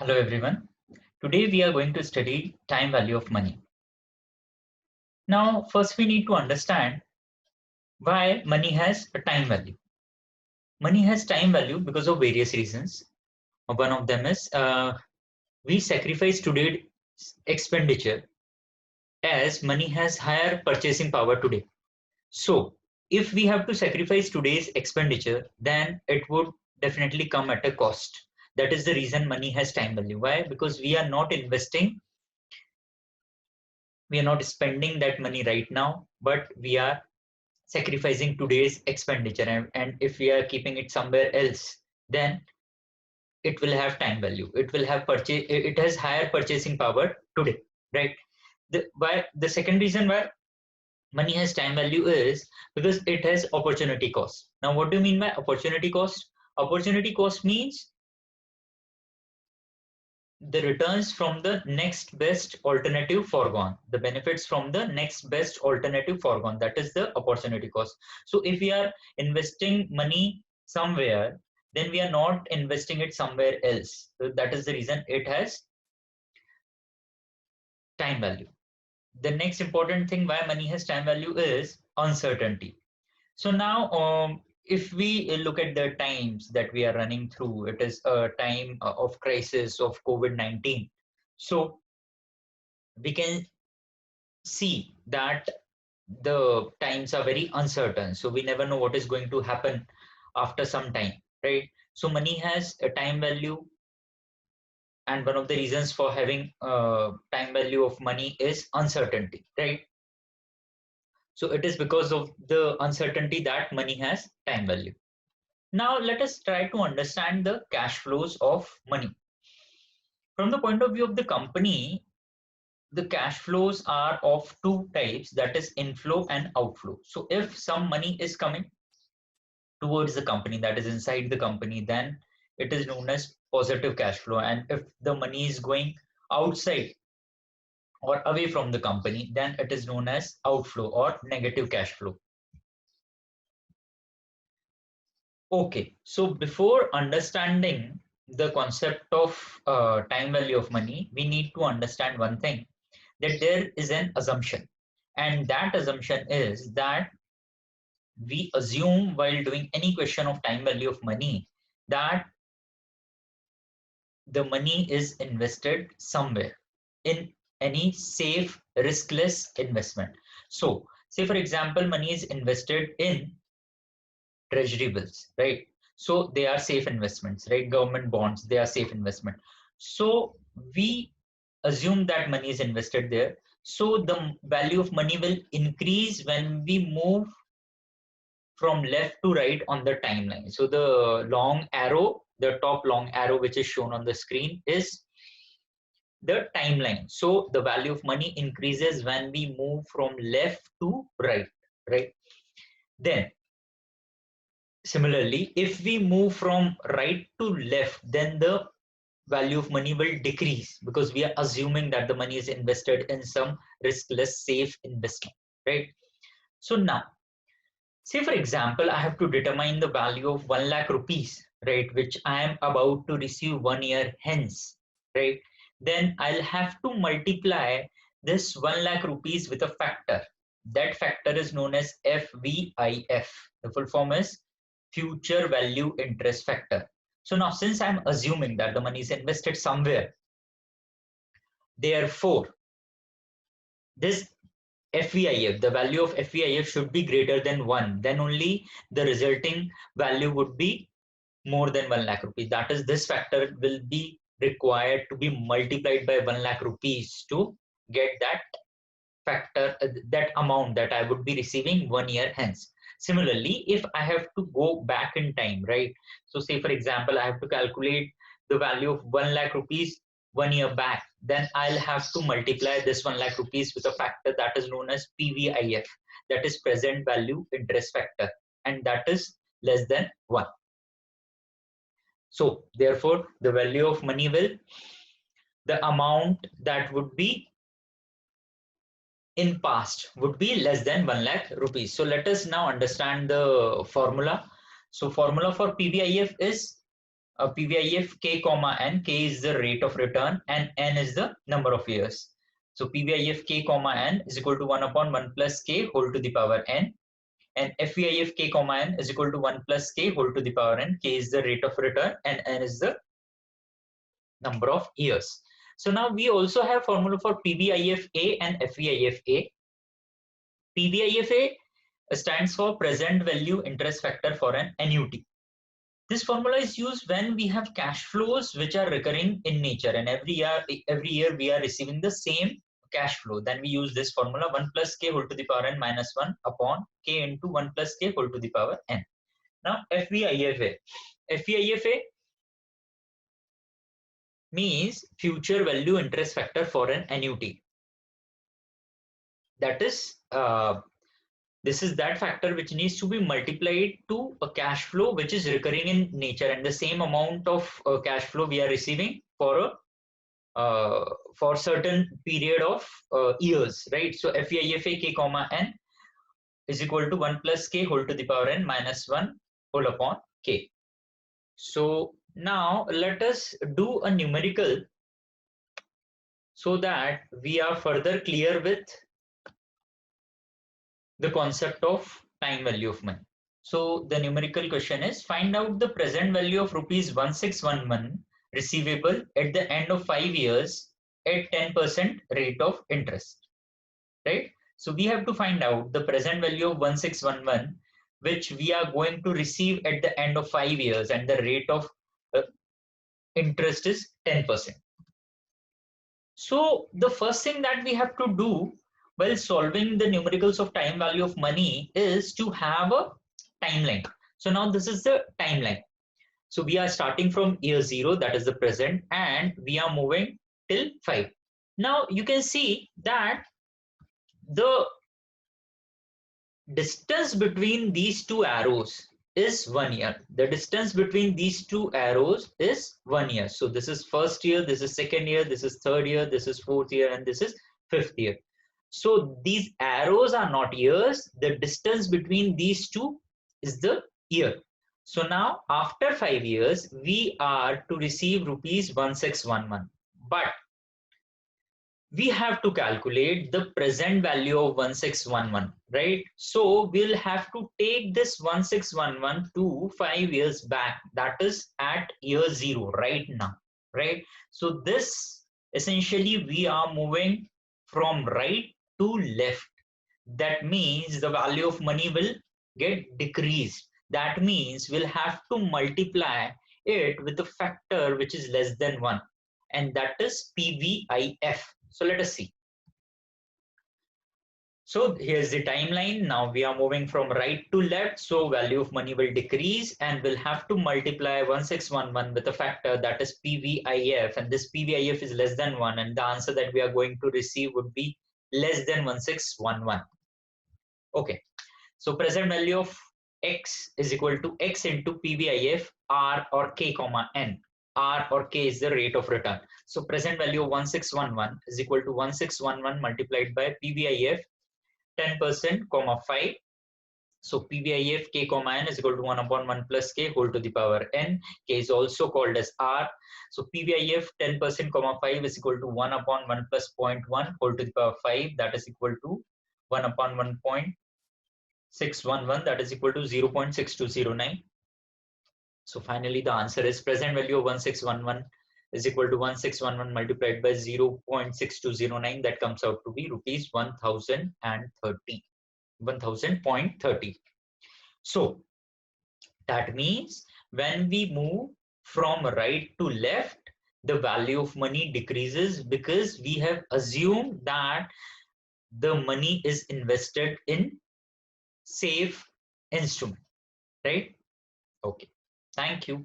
Hello everyone. Today we are going to study time value of money. Now, first we need to understand why money has a time value. Money has time value because of various reasons. One of them is we sacrifice today's expenditure as money has higher purchasing power today. So, if we have to sacrifice today's expenditure, then it would definitely come at a cost. That is the reason money has time value. Why? Because we are not investing, we are not spending that money right now, but we are sacrificing today's expenditure, and if we are keeping it somewhere else, then it will have time value, it will have purchase, it has higher purchasing power today, right? The second reason why money has time value is because it has opportunity cost. Now what do you mean by opportunity cost? Opportunity cost means the returns from the next best alternative foregone, the benefits from the next best alternative foregone, that is the opportunity cost. So if we are investing money somewhere, then we are not investing it somewhere else. So that is the reason it has time value. The next important thing why money has time value is uncertainty. So now, if we look at the times that we are running through, it is a time of crisis of COVID-19. So we can see that the times are very uncertain. So we never know what is going to happen after some time, right? So money has a time value, and one of the reasons for having time value of money is uncertainty, right? So it is because of the uncertainty that money has time value. Now let us try to understand the cash flows of money. From the point of view of the company, the cash flows are of two types, that is inflow and outflow. So if some money is coming towards the company, that is inside the company, then it is known as positive cash flow. And if the money is going outside or away from the company, then it is known as outflow or negative cash flow. Okay, so before understanding the concept of time value of money, we need to understand one thing, that there is an assumption. And that assumption is that we assume while doing any question of time value of money that the money is invested somewhere in any safe, riskless investment. So, say for example, money is invested in treasury bills, right? So they are safe investments, right? Government bonds, they are safe investment. So we assume that money is invested there. So the value of money will increase when we move from left to right on the timeline. So the long arrow, the top long arrow which is shown on the screen is the timeline. So the value of money increases when we move from left to right, right? Then similarly, if we move from right to left, then the value of money will decrease because we are assuming that the money is invested in some riskless, safe investment, right? So now, say for example, I have to determine the value of 1 lakh rupees, right, which I am about to receive 1 year hence, right? Then I'll have to multiply this 1 lakh rupees with a factor. That factor is known as FVIF. The full form is future value interest factor. So now, since I'm assuming that the money is invested somewhere, therefore, this FVIF, the value of FVIF should be greater than 1. Then only the resulting value would be more than 1 lakh rupees. That is, this factor will be required to be multiplied by 1 lakh rupees to get that factor, that amount that I would be receiving 1 year hence. Similarly, if I have to go back in time, right? So say for example, I have to calculate the value of 1 lakh rupees 1 year back, then I'll have to multiply this 1 lakh rupees with a factor that is known as PVIF, that is present value interest factor, and that is less than 1. So therefore, the value of money will, the amount that would be in past would be less than 1 lakh rupees. So let us now understand the formula. So formula for PVIF is PVIF k comma n. K is the rate of return and n is the number of years. So PVIF k comma n is equal to 1 upon 1 plus k whole to the power n, and FVIF k comma n is equal to 1 plus k whole to the power n. K is the rate of return and n is the number of years. So now we also have formula for PVIFA and FVIFA. PVIFA stands for present value interest factor for an annuity. This formula is used when we have cash flows which are recurring in nature, and every year we are receiving the same cash flow. Then we use this formula 1 plus k whole to the power n minus 1 upon k into 1 plus k whole to the power n. Now FVIFA. FVIFA means future value interest factor for an annuity. That is, this is that factor which needs to be multiplied to a cash flow which is recurring in nature, and the same amount of cash flow we are receiving for a certain period of years, right? So FVIFA k comma n is equal to 1 plus k whole to the power n minus 1 whole upon k. So now let us do a numerical so that we are further clear with the concept of time value of money. So the numerical question is, find out the present value of rupees 1611 receivable at the end of 5 years at 10% rate of interest, right? So we have to find out the present value of 1611 which we are going to receive at the end of 5 years, and the rate of interest is 10%. So the first thing that we have to do while solving the numericals of time value of money is to have a timeline. So now this is the timeline. So we are starting from year 0, that is the present, and we are moving till 5. Now you can see that the distance between these two arrows is 1 year. The distance between these two arrows is 1 year. So this is first year, this is second year, this is third year, this is fourth year, and this is fifth year. So these arrows are not years. The distance between these two is the year. So now after 5 years, we are to receive rupees 1611. But we have to calculate the present value of 1611, right? So we'll have to take this 1611 to 5 years back, that is at year 0 right now, right? So this essentially we are moving from right to left. That means the value of money will get decreased. That means we'll have to multiply it with a factor which is less than 1, and that is PVIF. So let us see. So here's the timeline. Now we are moving from right to left. So value of money will decrease, and we'll have to multiply 1611 with a factor that is PVIF, and this PVIF is less than 1, and the answer that we are going to receive would be less than 1611. Okay. So present value of X is equal to X into PVIF R or K comma N. R or K is the rate of return. So present value of 1611 is equal to 1611 multiplied by PVIF 10% comma 5. So PVIF K comma N is equal to 1 upon 1 plus K whole to the power N. K is also called as R. So PVIF 10% comma 5 is equal to 1 upon 1 plus 0.1 whole to the power 5. That is equal to 1 upon 1.611. That is equal to 0.6209. So finally, the answer is present value of 1611 is equal to 1611 multiplied by 0.6209. That comes out to be rupees 1000.30. So that means when we move from right to left, the value of money decreases because we have assumed that the money is invested in safe instrument, right? Okay. Thank you.